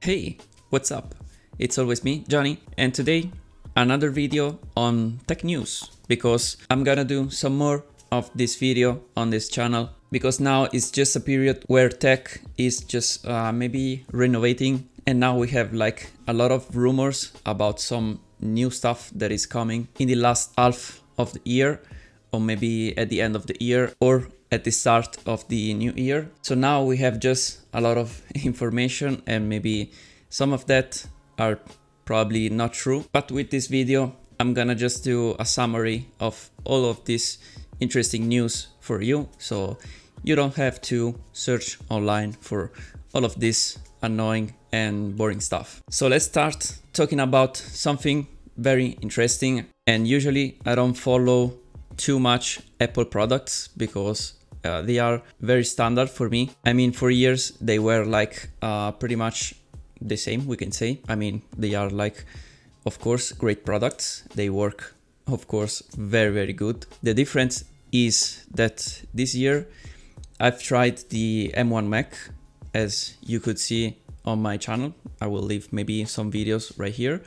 Hey, what's up? It's always me, Johnny, and today another video on tech news, because I'm gonna do some more of this video on this channel, because now it's just a period where tech is just maybe renovating, and now we have like a lot of rumors about some new stuff that is coming in the last half of the year, or maybe at the end of the year, or at the start of the new year. So now we have just a lot of information, and maybe some of that are probably not true. But with this video, I'm gonna just do a summary of all of this interesting news for you, so you don't have to search online for all of this annoying and boring stuff. So let's start talking about something very interesting. And usually I don't follow too much Apple products because they are very standard for me. I mean, for years they were like pretty much the same, we can say. I mean, they are like, of course, great products. They work, of course, very good. The difference is that this year I've tried the M1 Mac, as you could see on my channel. I will leave maybe some videos right here.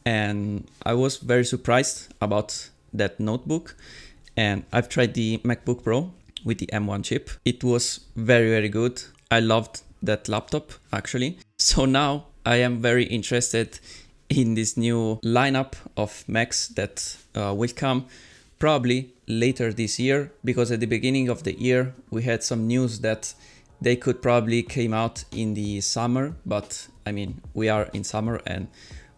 And I was very surprised about that notebook. And I've tried the MacBook Pro with the M1 chip. It was very good. I loved that laptop actually. So now I am very interested in this new lineup of Macs that will come probably later this year, because at the beginning of the year we had some news that they could probably came out in the summer, but I mean, we are in summer and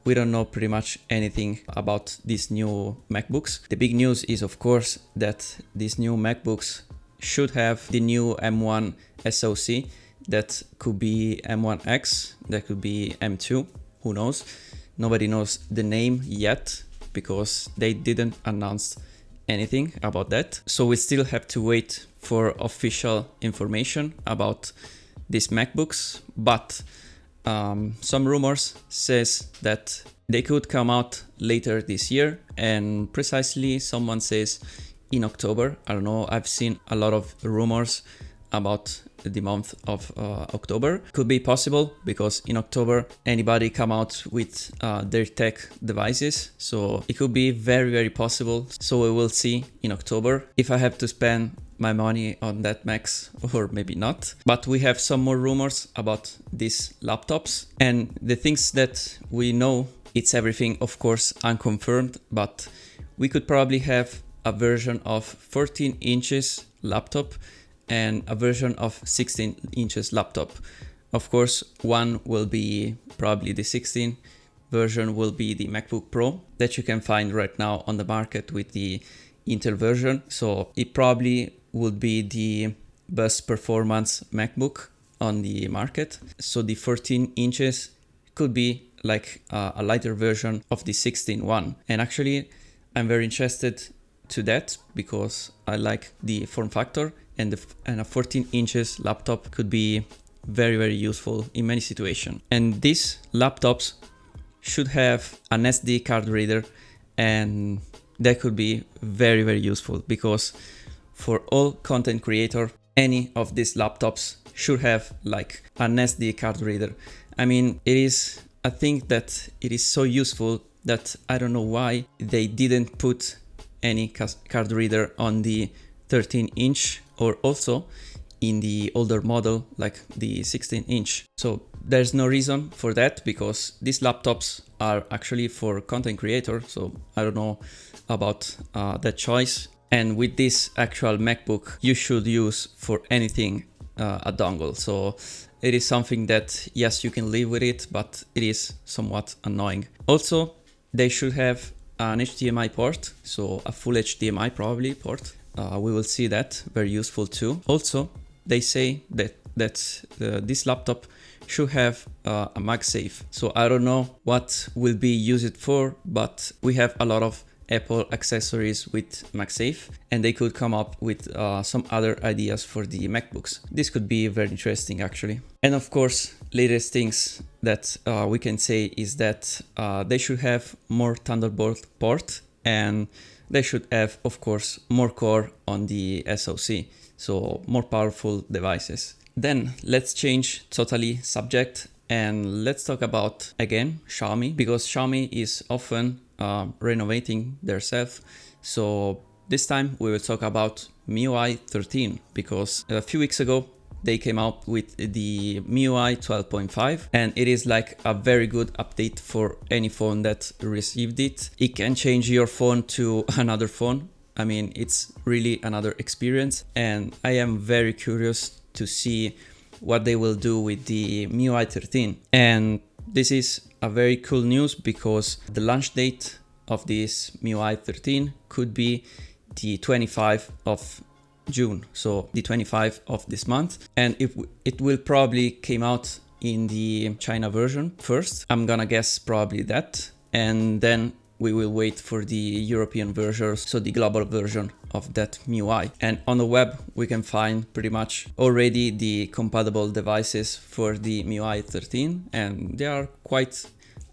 we don't know pretty much anything about these new MacBooks. The big news is, of course, that these new MacBooks should have the new M1 SoC. That could be M1X, that could be M2, who knows? Nobody knows the name yet because they didn't announce anything about that. So we still have to wait for official information about these MacBooks, but some rumors says that they could come out later this year, and precisely someone says in October. I don't know, I've seen a lot of rumors about the month of October. Could be possible because in October anybody come out with their tech devices, so it could be very possible. So we will see in October if I have to spend my money on that Macs or maybe not. But we have some more rumors about these laptops, and the things that we know, it's everything of course unconfirmed, but we could probably have a version of 14 inches laptop and a version of 16 inches laptop. Of course, one will be probably the 16 version will be the MacBook Pro that you can find right now on the market with the Intel version. So it probably would be the best performance MacBook on the market. So the 14 inches could be like a lighter version of the 16 one. And actually, I'm very interested to that because I like the form factor, and a 14 inches laptop could be very useful in many situations. And these laptops should have an SD card reader, and that could be very useful because for all content creator, any of these laptops should have like an SD card reader. I mean, I think that it is so useful that I don't know why they didn't put any card reader on the 13 inch or also in the older model like the 16 inch. So there's no reason for that because these laptops are actually for content creator. So I don't know about that choice. And with this actual MacBook, you should use for anything a dongle. So it is something that, yes, you can live with it, but it is somewhat annoying. Also, they should have an HDMI port, so a full HDMI probably port. We will see that, very useful too. Also, they say that this laptop should have a MagSafe. So I don't know what will be used for, but we have a lot of Apple accessories with MagSafe, and they could come up with some other ideas for the MacBooks. This could be very interesting actually. And of course, latest things that we can say is that they should have more Thunderbolt port, and they should have, of course, more core on the SoC, so more powerful devices. Then let's change totally subject And let's talk about again Xiaomi, because Xiaomi is often renovating themselves. So this time we will talk about MIUI 13, because a few weeks ago they came out with the MIUI 12.5, and it is like a very good update for any phone that received it. It can change your phone to another phone. I mean, it's really another experience, and I am very curious to see what they will do with the MIUI 13. And this is a very cool news, because the launch date of this MIUI 13 could be the 25th of June, so the 25th of this month, and it will probably came out in the China version first. I'm gonna guess probably that, and then we will wait for the European version, so the global version of that MIUI. And on the web we can find pretty much already the compatible devices for the MIUI 13, and there are quite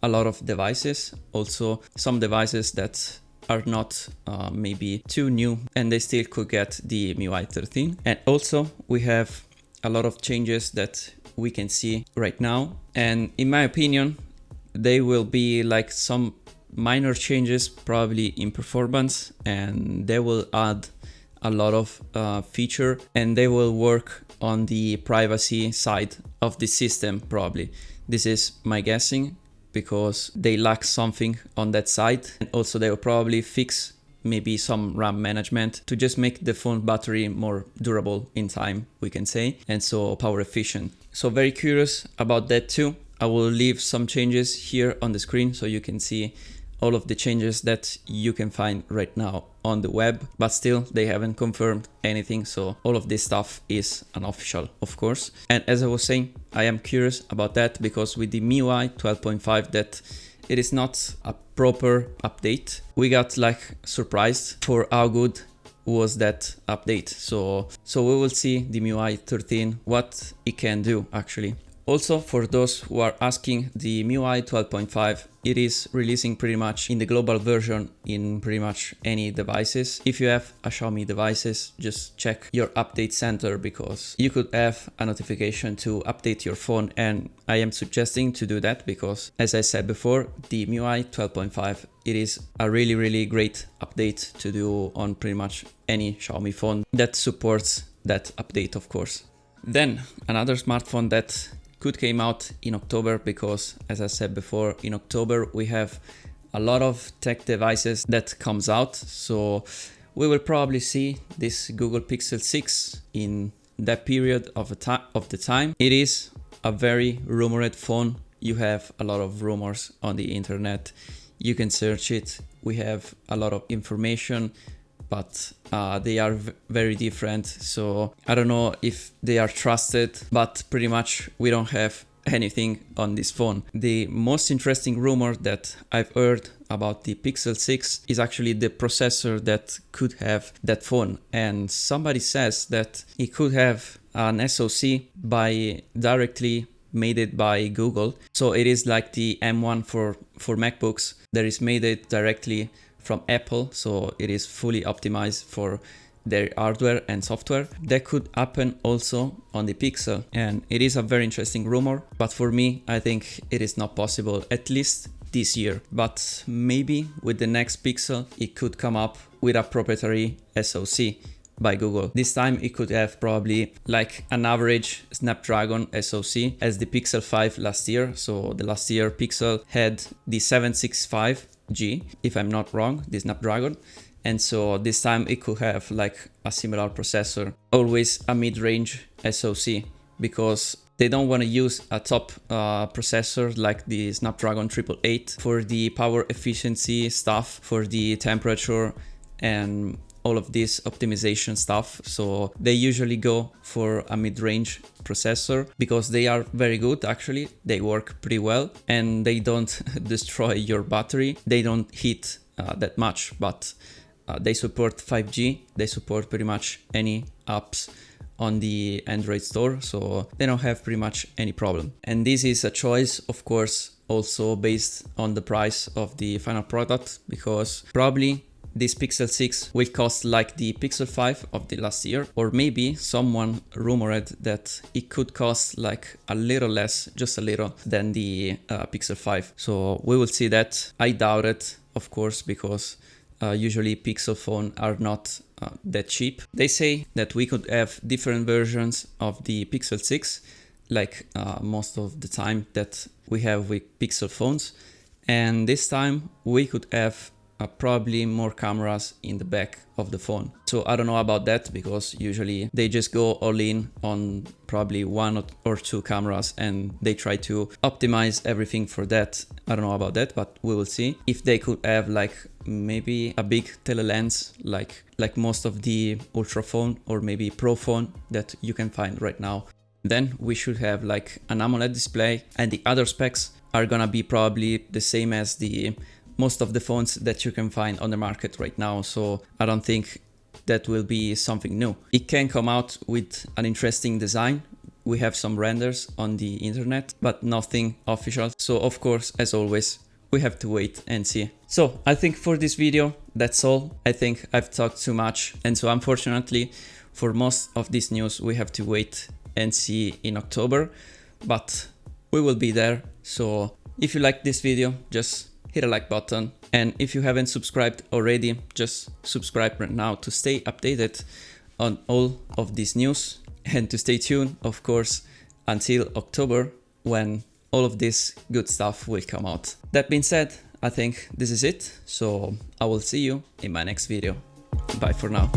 a lot of devices, also some devices that are not maybe too new, and they still could get the MIUI 13. And also we have a lot of changes that we can see right now, and in my opinion they will be like some minor changes probably in performance, and they will add a lot of feature, and they will work on the privacy side of the system probably. This is my guessing, because they lack something on that side, and also they will probably fix maybe some RAM management to just make the phone battery more durable in time, we can say, and so power efficient. So very curious about that too. I will leave some changes here on the screen so you can see all of the changes that you can find right now on the web, but still they haven't confirmed anything, so all of this stuff is unofficial, of course. And as I was saying, I am curious about that, because with the MIUI 12.5 that it is not a proper update. We got like surprised for how good was that update. So we will see the MIUI 13 what it can do actually. Also, for those who are asking, the MIUI 12.5, it is releasing pretty much in the global version in pretty much any devices. If you have a Xiaomi devices, just check your update center, because you could have a notification to update your phone, and I am suggesting to do that, because as I said before, the MIUI 12.5, it is a really great update to do on pretty much any Xiaomi phone that supports that update, of course. Then another smartphone that could came out in October, because as I said before, in October we have a lot of tech devices that comes out, so we will probably see this Google Pixel 6 in that period of the time. It is a very rumored phone. You have a lot of rumors on the internet, you can search it, we have a lot of information, but they are very different, so I don't know if they are trusted, but pretty much we don't have anything on this phone. The most interesting rumor that I've heard about the Pixel 6 is actually the processor that could have that phone, and somebody says that it could have an SoC directly made it by Google. So it is like the M1 for MacBooks that is made it directly from Apple, so it is fully optimized for their hardware and software. That could happen also on the Pixel, and it is a very interesting rumor, but for me I think it is not possible, at least this year. But maybe with the next Pixel it could come up with a proprietary SoC by Google. This time it could have probably like an average Snapdragon SoC as the Pixel 5 last year. So the last year Pixel had the 765G, if I'm not wrong, the Snapdragon. And so this time it could have like a similar processor, always a mid-range SoC, because they don't want to use a top processor like the Snapdragon 888 for the power efficiency stuff, for the temperature and all of this optimization stuff. So they usually go for a mid-range processor because they are very good actually. They work pretty well and they don't destroy your battery. They don't heat that much, but they support 5G. They support pretty much any apps on the Android store, so they don't have pretty much any problem. And this is a choice, of course, also based on the price of the final product, because probably this Pixel 6 will cost like the Pixel 5 of the last year, or maybe someone rumored that it could cost like a little less, just a little, than the Pixel 5. So we will see that. I doubt it, of course, because usually Pixel phones are not that cheap. They say that we could have different versions of the Pixel 6, like most of the time that we have with Pixel phones. And this time we could have probably more cameras in the back of the phone. So I don't know about that, because usually they just go all in on probably one or two cameras and they try to optimize everything for that. I don't know about that, but we will see. If they could have like maybe a big telelens like most of the Ultra phone or maybe Pro phone that you can find right now, then we should have like an AMOLED display, and the other specs are gonna be probably the same as the most of the phones that you can find on the market right now. So I don't think that will be something new. It can come out with an interesting design. We have some renders on the internet, but nothing official. So of course, as always, we have to wait and see. So I think for this video, that's all. I think I've talked too much. And so unfortunately, for most of this news, we have to wait and see in October, but we will be there. So if you like this video, just hit a like button. And if you haven't subscribed already, just subscribe right now to stay updated on all of this news, and to stay tuned, of course, until October, when all of this good stuff will come out. That being said, I think this is it. So I will see you in my next video. Bye for now.